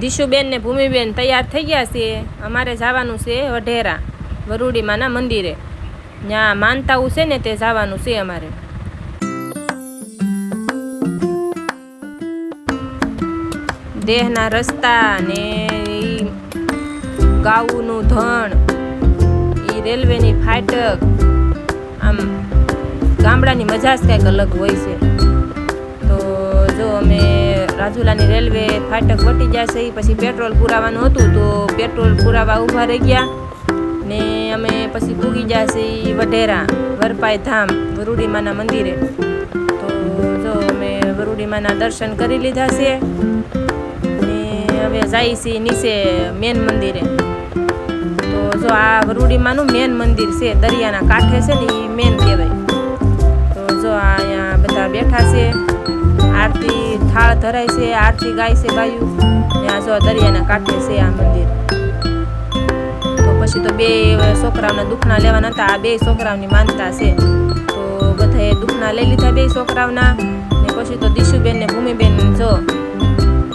દીશુબેન ને ભૂમિબેન તૈયાર થઈ ગયા છે। અમારે જવાનું છે વઢેરા વરુડી માના મંદિરે। ત્યાં માનતાઓ છે ને તે જવાનું છે અમારે। દેહના રસ્તા ને ગાઉનું ધણ, ઈ રેલવેની ફાટક, આમ ગામડાની મજા જ કંઈક અલગ હોય છે। તો જો અમે રાજુલાની રેલવે ફાટક વટી જશે, પછી પેટ્રોલ પુરાવાનું હતું તો પેટ્રોલ પુરાવા ઊભા રહી ગયા ને અમે પછી પૂગી જશે વઢેરા વરપાઈ ધામ વરુડીમાના મંદિરે। તો જો અમે વરુડીમાના દર્શન કરી લીધા છે ને હવે જાય છે નીચે મેન મંદિરે। તો જો આ વરુડીમાનું મેન મંદિર છે, દરિયાના કાંઠે છે ને એ મેન કહેવાય। તો જો અહીંયા બધા બેઠા છે, આરતી થાળ ધરાય છે, આરતી ગાય છે બાયું ને આ જો દરિયાના કાંઠે છે આ મંદિર। તો પછી તો બે છોકરાઓના દુખના લેવાના હતા, આ બે છોકરાઓની માનતા છે તો બધાએ દુખના લઈ લીધા બે છોકરાઓના ને પછી તો દીશુબેન ને ભૂમિબેન જો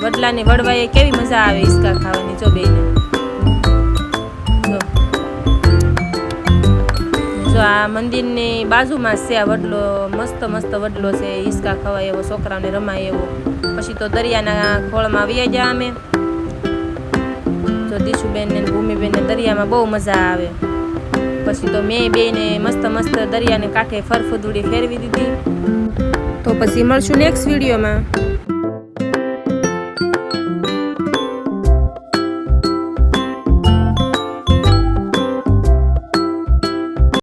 વડલાની વડવાએ કેવી મજા આવે હિસકા ખાવાની। જો બેને જો આ મંદિરની બાજુમાં છે આ વડલો, મસ્ત મસ્ત વડલો છે, હિસકા ખવાય એવો, છોકરાઓને રમાય એવો। પછી તો દરિયાના ખોળમાં વયા ગયા અમે। જો દીશુબેન ને ભૂમિબેન ને દરિયામાં બહુ મજા આવે। પછી તો મેં બેને મસ્ત મસ્ત દરિયાને કાંઠે ફરફદુડી ફેરવી દીધી। તો પછી મળશું નેક્સ્ટ વિડીયોમાં।